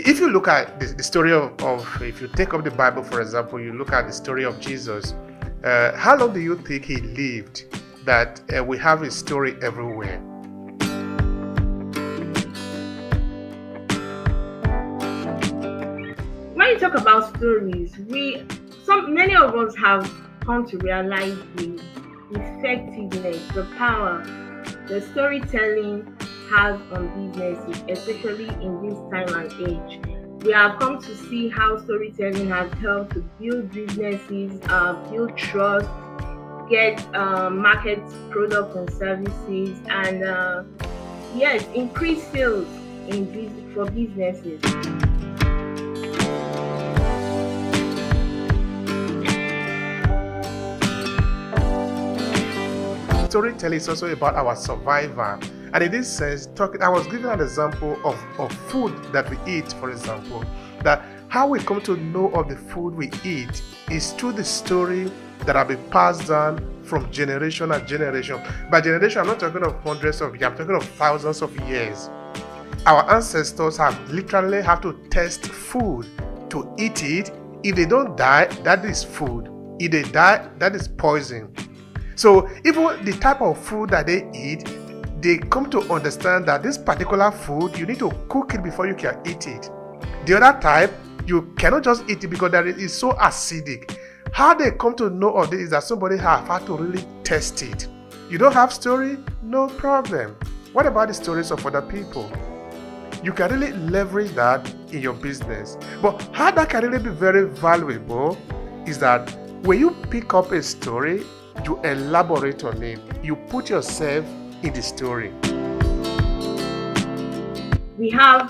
If you look at the story of, if you take up the Bible, for example, you look at the story of Jesus, how long do you think he lived that we have his story everywhere? When you talk about stories, many of us have come to realize the effectiveness, the power, the storytelling has on businesses, especially in this time and age. We have come to see how storytelling has helped to build businesses, build trust, get market products and services, and yes, increase sales for businesses. Storytelling is also about our survival. And in this sense, I was giving an example of food that we eat, for example, that how we come to know of the food we eat is through the story that have been passed down from generation and generation. By generation, I'm not talking of hundreds of years, I'm talking of thousands of years. Our ancestors literally have to test food to eat it. If they don't die, that is food. If they die, that is poison. So even the type of food that they eat, they come to understand that this particular food, you need to cook it before you can eat it. The other type, you cannot just eat it because it is so acidic. How they come to know of this is that somebody have had to really test it. You don't have story? No problem. What about the stories of other people? You can really leverage that in your business. But how that can really be very valuable is that when you pick up a story, you elaborate on it. You put yourself in the story. You have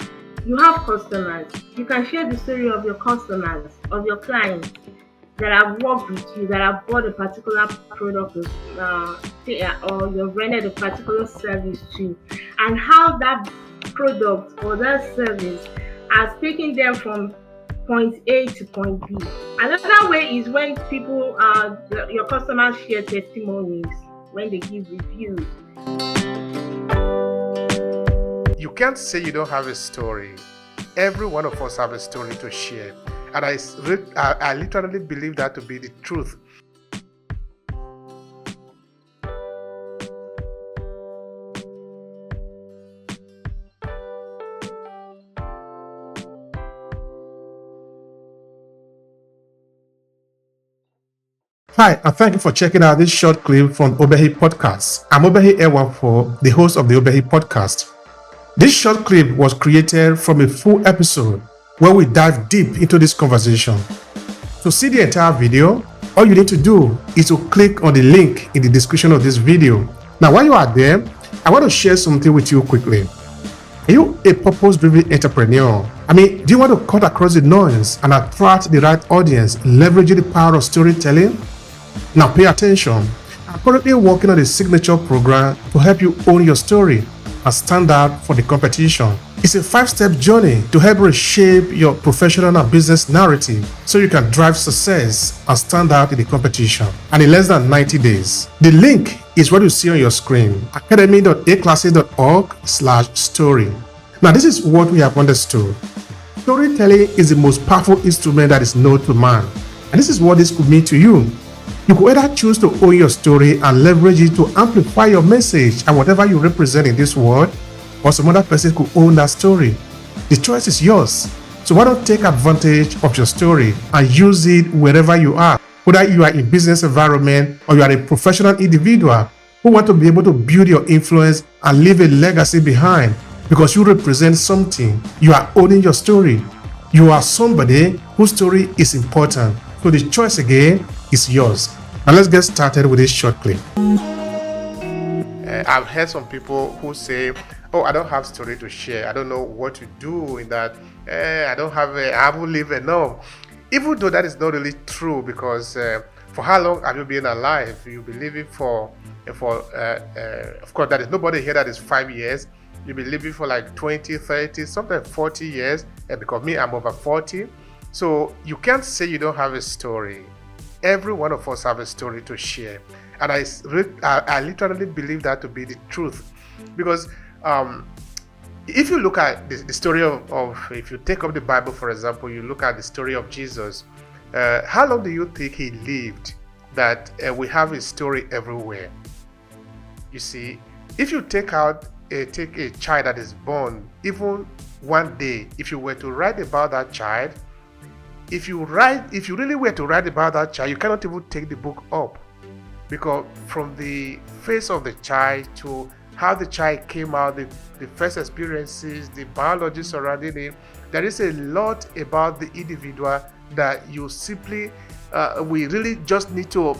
customers. You can share the story of your customers, of your clients that have worked with you, that have bought a particular product or you've rendered a particular service to, and how that product or that service has taken them from point A to point B. Another way is when people, your customers share testimonies, when they give reviews. You can't say you don't have a story. Every one of us have a story to share. And I literally believe that to be the truth. Hi, and thank you for checking out this short clip from Obehi Podcast. I'm Obehi Ewanfoh, the host of the Obehi Podcast. This short clip was created from a full episode where we dive deep into this conversation. To see the entire video, all you need to do is to click on the link in the description of this video. Now, while you are there, I want to share something with you quickly. Are you a purpose-driven entrepreneur? Do you want to cut across the noise and attract the right audience, leveraging the power of storytelling? Now pay attention. I'm currently working on a signature program to help you own your story and stand out for the competition. It's a 5-step journey to help reshape your professional and business narrative so you can drive success and stand out in the competition. And in less than 90 days. The link is what you see on your screen, academy.aclasses.org/story. Now this is what we have understood. Storytelling is the most powerful instrument that is known to man. And this is what this could mean to you. You could either choose to own your story and leverage it to amplify your message and whatever you represent in this world, or some other person could own that story. The choice is yours. So why not take advantage of your story and use it wherever you are, whether you are in business environment or you are a professional individual who want to be able to build your influence and leave a legacy behind because you represent something. You are owning your story. You are somebody whose story is important. So the choice again is yours. Now let's get started with this short clip. I've heard some people who say, oh, I don't have story to share. I don't know what to do in that. I haven't lived enough. Even though that is not really true, because for how long have you been alive? You'll be living for of course, there is nobody here that is 5 years. You'll be living for like 20, 30, sometimes 40 years. Because me, I'm over 40. So you can't say you don't have a story. Every one of us have a story to share. And I literally believe that to be the truth. Because If you look at the story of, if you take up the Bible, for example, you look at the story of Jesus, how long do you think he lived that we have his story everywhere? You see, if you take a child that is born, even one day, if you were to write about that child, if you really were to write about that child, you cannot even take the book up, because from the face of the child to how the child came out, the first experiences, the biology surrounding him, there is a lot about the individual that you simply we really just need to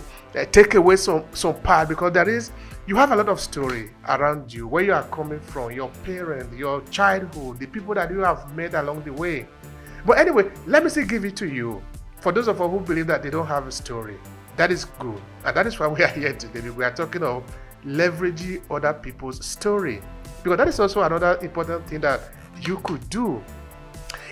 take away some part, because you have a lot of story around you, where you are coming from, your parents, your childhood, the people that you have met along the way. But anyway, let me still give it to you. For those of us who believe that they don't have a story, that is good. And that is why we are here today. We are talking of leveraging other people's story, because that is also another important thing that you could do.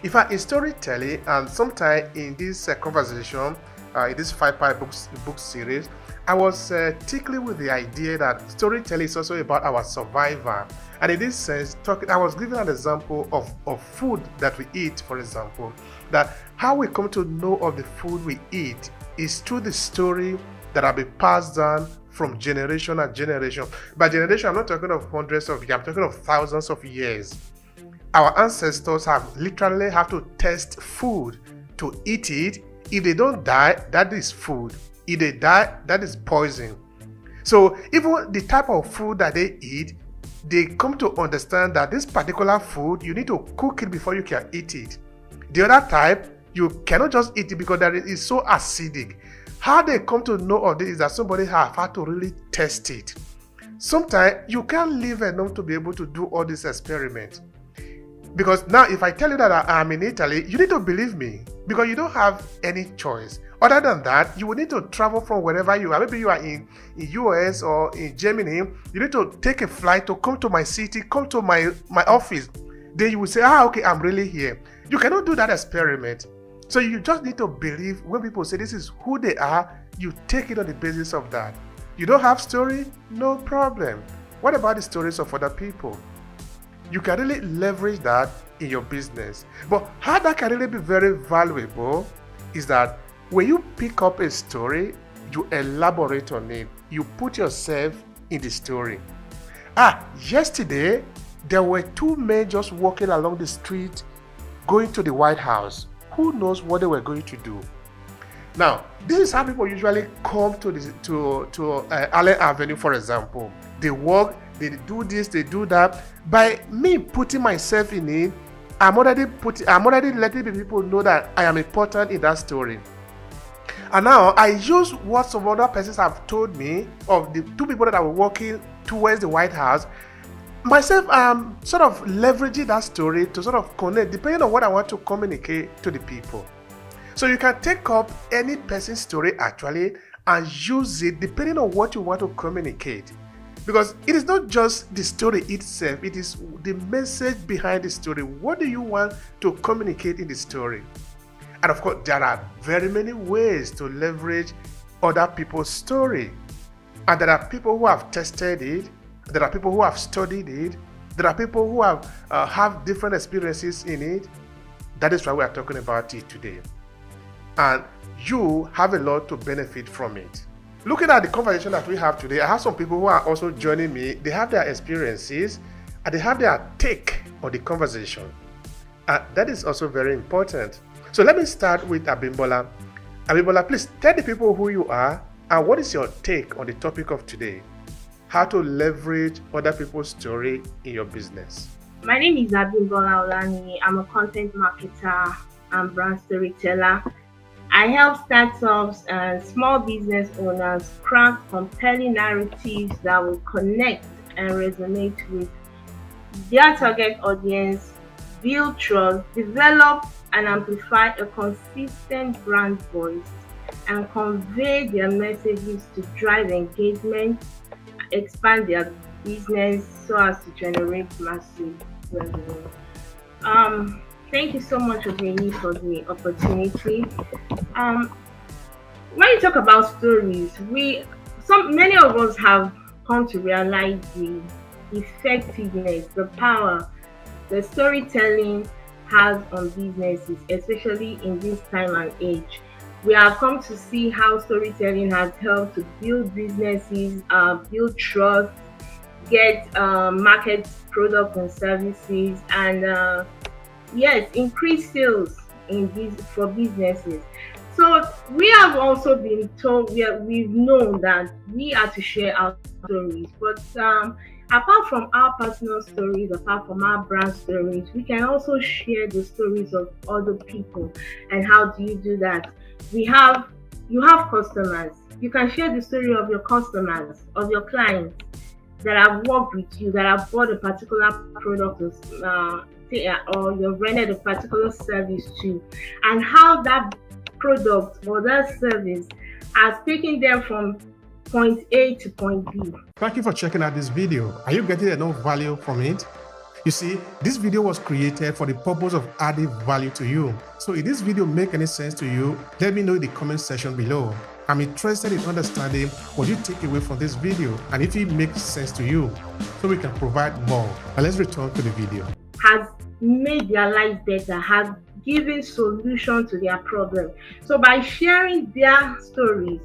In fact, in storytelling, and sometime in this conversation, in this 5-part book series, I was tickling with the idea that storytelling is also about our survival. And in this sense, I was giving an example of food that we eat, for example, that how we come to know of the food we eat is through the story that have been passed down from generation and generation. By generation, I'm not talking of hundreds of years, I'm talking of thousands of years. Our ancestors have literally have to test food to eat it. If they don't die, that is food. If they die, that is poison. So even the type of food that they eat, they come to understand that this particular food, you need to cook it before you can eat it. The other type, you cannot just eat it because it is so acidic. How they come to know of this is that somebody have had to really test it. Sometimes you can't live enough to be able to do all these experiments. Because now if I tell you that I'm in Italy, you need to believe me, because you don't have any choice. Other than that, you will need to travel from wherever you are. Maybe you are in US or in Germany. You need to take a flight to come to my city, come to my office. Then you will say, okay, I'm really here. You cannot do that experiment. So you just need to believe when people say this is who they are, you take it on the basis of that. You don't have story? No problem. What about the stories of other people? You can really leverage that in your business. But how that can really be very valuable is that when you pick up a story, you elaborate on it. You put yourself in the story. Yesterday, there were two men just walking along the street going to the White House. Who knows what they were going to do? Now, this is how people usually come to Allen Avenue, for example. They walk, they do this, they do that. By me putting myself in it, I'm already letting the people know that I am important in that story. And now I use what some other persons have told me of the two people that are walking towards the White House. Myself, I'm sort of leveraging that story to sort of connect, depending on what I want to communicate to the people. So you can take up any person's story actually and use it depending on what you want to communicate. Because it is not just the story itself, it is the message behind the story. What do you want to communicate in the story? And of course, there are very many ways to leverage other people's story. And there are people who have tested it, there are people who have studied it, there are people who have different experiences in it. That is why we are talking about it today. And you have a lot to benefit from it. Looking at the conversation that we have today, I have some people who are also joining me. They have their experiences and they have their take on the conversation. That is also very important. So let me start with Abimbola. Abimbola, please tell the people who you are and what is your take on the topic of today? How to leverage other people's story in your business. My name is Abimbola Olani. I'm a content marketer and brand storyteller. I help startups and small business owners craft compelling narratives that will connect and resonate with their target audience, build trust, develop and amplify a consistent brand voice, and convey their messages to drive engagement, expand their business so as to generate massive revenue. Thank you so much, Obehi, for the opportunity. When you talk about stories, many of us have come to realize the effectiveness, the power, the storytelling has on businesses, especially in this time and age. We have come to see how storytelling has helped to build businesses, build trust, get market products and services, and yes, increase sales in this for businesses. So we have also been told, we've known that we are to share our stories, but apart from our personal stories, apart from our brand stories, we can also share the stories of other people. And how do you do that? We have You have customers. You can share the story of your customers, of your clients that have worked with you, that have bought a particular product, or you've rendered a particular service to, and how that product or that service has taken them from point A to point B. Thank you for checking out this video. Are you getting enough value from it? You see, this video was created for the purpose of adding value to you. So if this video make any sense to you, let me know in the comment section below. I'm interested in understanding what you take away from this video and if it makes sense to you, so we can provide more. Now let's return to the video. Has made their lives better, has given solution to their problem. So by sharing their stories,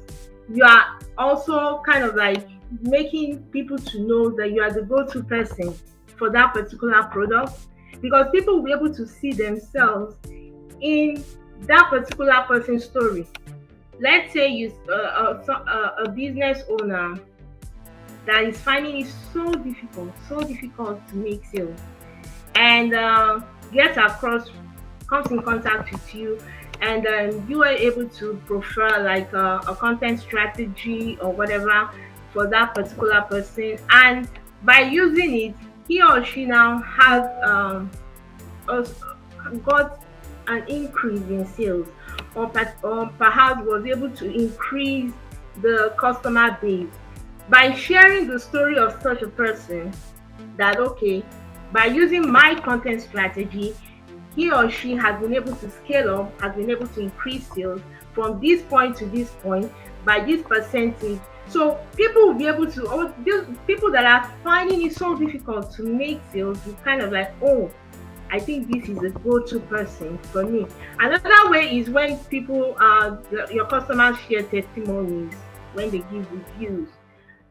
you are also kind of like making people to know that you are the go-to person for that particular product, because people will be able to see themselves in that particular person's story. Let's say you a business owner that is finding it so difficult to make sales, and comes in contact with you, and you are able to prefer like a content strategy or whatever for that particular person, and by using it, he or she now has got an increase in sales, or perhaps was able to increase the customer base by sharing the story of such a person, that okay, by using my content strategy, he or she has been able to scale up, has been able to increase sales from this point to this point by this percentage. So people will be able to, these people that are finding it so difficult to make sales, will kind of like, oh, I think this is a go-to person for me. Another way is when people, your customers share testimonies, when they give reviews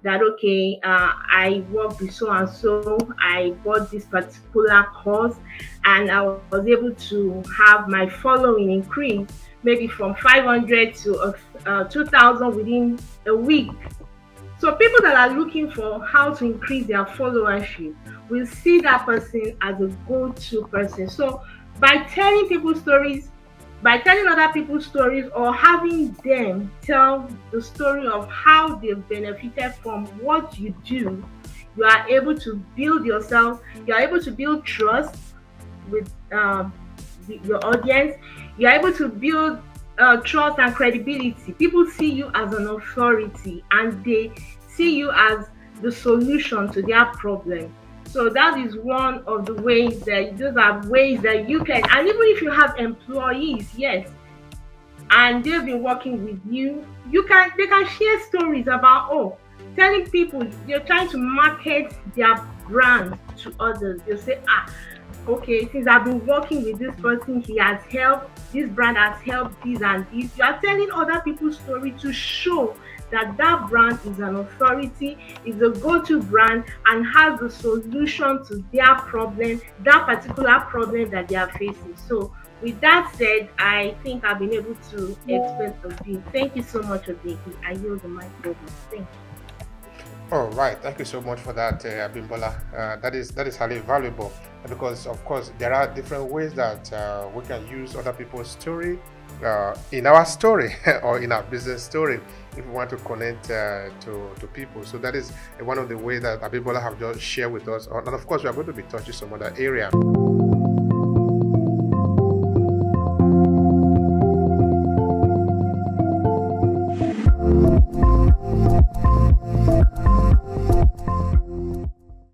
that, okay, I worked with so and so, I bought this particular course, and I was able to have my following increase, maybe from 500 to 2,000 within a week. So people that are looking for how to increase their followership will see that person as a go-to person. So by telling people stories, by telling other people's stories, or having them tell the story of how they've benefited from what you do, you are able to build yourself, you are able to build trust with your audience, you are able to build trust and credibility. People see you as an authority, and they see you as the solution to their problem. So that is one of the ways that, those are ways that you can, and even if you have employees, yes, and they've been working with you, they can share stories about, telling people, you're trying to market their brand to others. You'll say, okay, since I've been working with this person, he has helped, this brand has helped this and this. You are telling other people's story to show that that brand is an authority, is a go-to brand, and has the solution to their problem, that particular problem that they are facing. So with that said, I think I've been able to explain a bit. Thank you so much, Obehi. I yield the mic over. Thank you. All right, thank you so much for that, Abimbola. That is highly valuable, because of course there are different ways that we can use other people's story in our story or in our business story if we want to connect to people. So that is one of the ways that Abimbola have just shared with us, and of course we are going to be touching some other area.